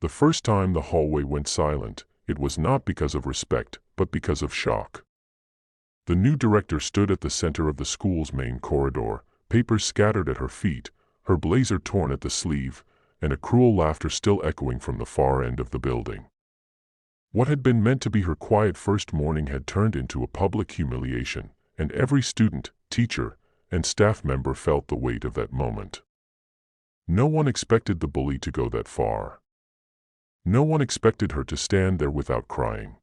The first time the hallway went silent, it was not because of respect, but because of shock. The new director stood at the center of the school's main corridor, papers scattered at her feet, her blazer torn at the sleeve, and a cruel laughter still echoing from the far end of the building. What had been meant to be her quiet first morning had turned into a public humiliation, and every student, teacher, and staff member felt the weight of that moment. No one expected the bully to go that far. No one expected her to stand there without crying.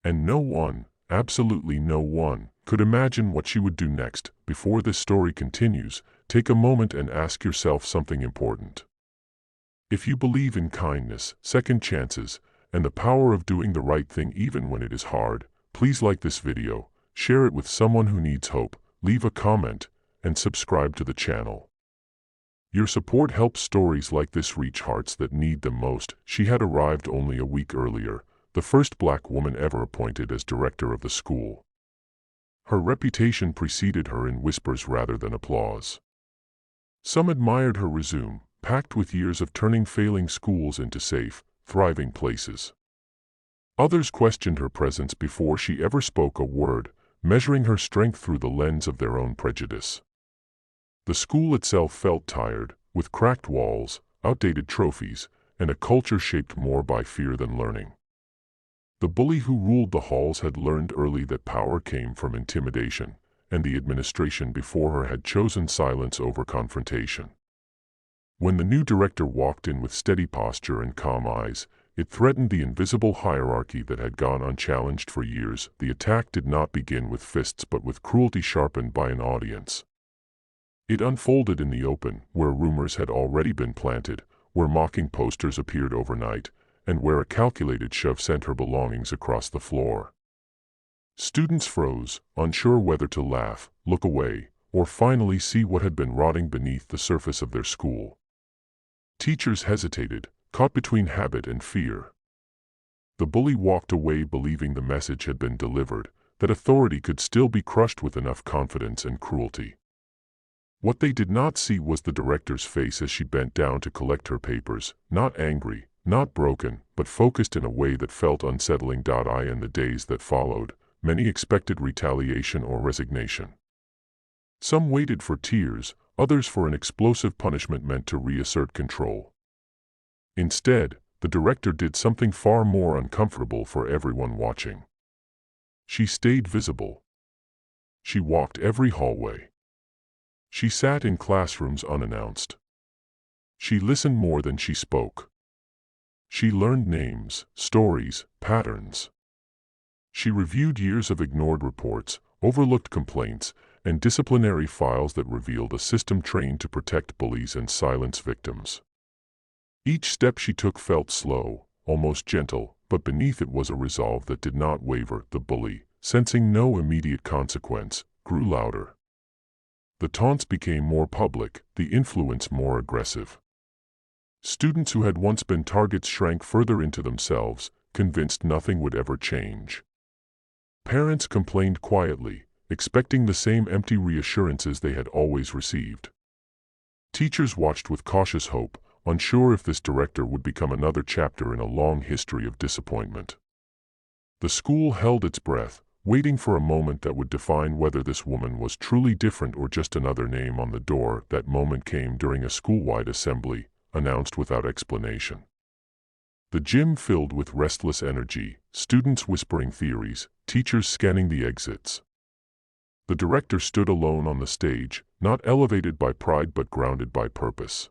And no one, absolutely no one, could imagine what she would do next. Before this story continues, take a moment and ask yourself something important. If you believe in kindness, second chances, and the power of doing the right thing even when it is hard, please like this video, share it with someone who needs hope, leave a comment, and subscribe to the channel. Your support helps stories like this reach hearts that need them most. She had arrived only a week earlier, the first black woman ever appointed as director of the school. Her reputation preceded her in whispers rather than applause. Some admired her resume, packed with years of turning failing schools into safe, thriving places. Others questioned her presence before she ever spoke a word, measuring her strength through the lens of their own prejudice. The school itself felt tired, with cracked walls, outdated trophies, and a culture shaped more by fear than learning. The bully who ruled the halls had learned early that power came from intimidation, and the administration before her had chosen silence over confrontation. When the new director walked in with steady posture and calm eyes, it threatened the invisible hierarchy that had gone unchallenged for years. The attack did not begin with fists but with cruelty sharpened by an audience. It unfolded in the open, where rumors had already been planted, where mocking posters appeared overnight, and where a calculated shove sent her belongings across the floor. Students froze, unsure whether to laugh, look away, or finally see what had been rotting beneath the surface of their school. Teachers hesitated, caught between habit and fear. The bully walked away believing the message had been delivered, that authority could still be crushed with enough confidence and cruelty. What they did not see was the director's face as she bent down to collect her papers, not angry, not broken, but focused in a way that felt unsettling. In the days that followed, many expected retaliation or resignation. Some waited for tears, others for an explosive punishment meant to reassert control. Instead, the director did something far more uncomfortable for everyone watching. She stayed visible. She walked every hallway. She sat in classrooms unannounced. She listened more than she spoke. She learned names, stories, patterns. She reviewed years of ignored reports, overlooked complaints, and disciplinary files that revealed a system trained to protect bullies and silence victims. Each step she took felt slow, almost gentle, but beneath it was a resolve that did not waver. The bully, sensing no immediate consequence, grew louder. The taunts became more public, the influence more aggressive. Students who had once been targets shrank further into themselves, convinced nothing would ever change. Parents complained quietly, expecting the same empty reassurances they had always received. Teachers watched with cautious hope, unsure if this director would become another chapter in a long history of disappointment. The school held its breath, waiting for a moment that would define whether this woman was truly different or just another name on the door. That moment came during a school-wide assembly, announced without explanation. The gym filled with restless energy, students whispering theories, teachers scanning the exits. The director stood alone on the stage, not elevated by pride but grounded by purpose.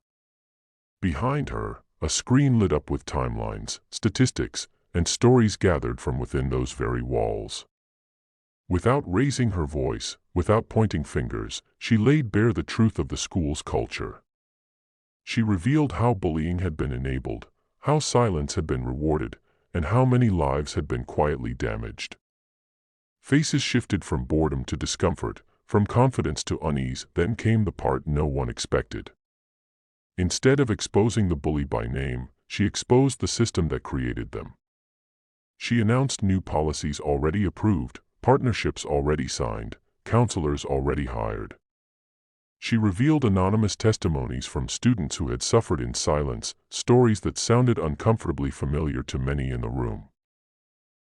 Behind her, a screen lit up with timelines, statistics, and stories gathered from within those very walls. Without raising her voice, without pointing fingers, she laid bare the truth of the school's culture. She revealed how bullying had been enabled, how silence had been rewarded, and how many lives had been quietly damaged. Faces shifted from boredom to discomfort, from confidence to unease. Then came the part no one expected. Instead of exposing the bully by name, she exposed the system that created them. She announced new policies already approved, partnerships already signed, counselors already hired. She revealed anonymous testimonies from students who had suffered in silence, stories that sounded uncomfortably familiar to many in the room.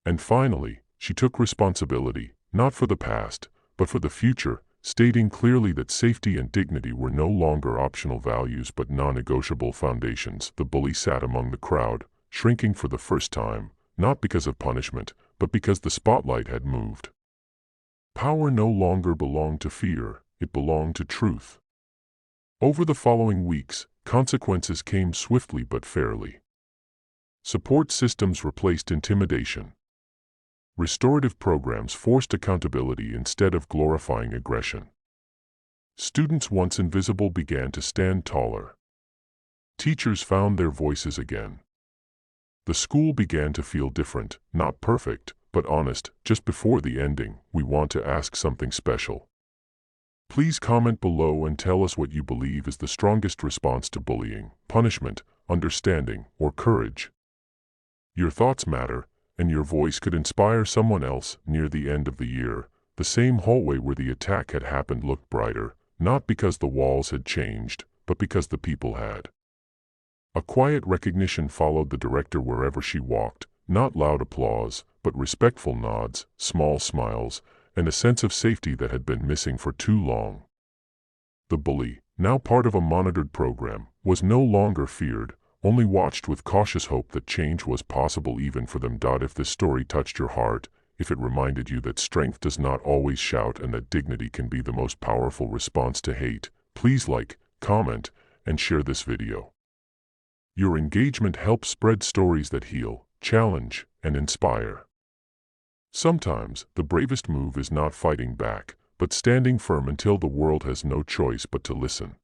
And finally, she took responsibility, not for the past, but for the future, stating clearly that safety and dignity were no longer optional values but non-negotiable foundations. The bully sat among the crowd, shrinking for the first time, not because of punishment, but because the spotlight had moved. Power no longer belonged to fear, it belonged to truth. Over the following weeks, consequences came swiftly but fairly. Support systems replaced intimidation. Restorative programs forced accountability instead of glorifying aggression. Students once invisible began to stand taller. Teachers found their voices again. The school began to feel different, not perfect, but honest. Just before the ending, we want to ask something special. Please comment below and tell us what you believe is the strongest response to bullying: punishment, understanding, or courage. Your thoughts matter, and your voice could inspire someone else. Near the end of the year, the same hallway where the attack had happened looked brighter, not because the walls had changed, but because the people had. A quiet recognition followed the director wherever she walked, not loud applause, but respectful nods, small smiles, and a sense of safety that had been missing for too long. The bully, now part of a monitored program, was no longer feared, only watched with cautious hope that change was possible even for them. If this story touched your heart, if it reminded you that strength does not always shout and that dignity can be the most powerful response to hate, please like, comment, and share this video. Your engagement helps spread stories that heal, challenge, and inspire. Sometimes, the bravest move is not fighting back, but standing firm until the world has no choice but to listen.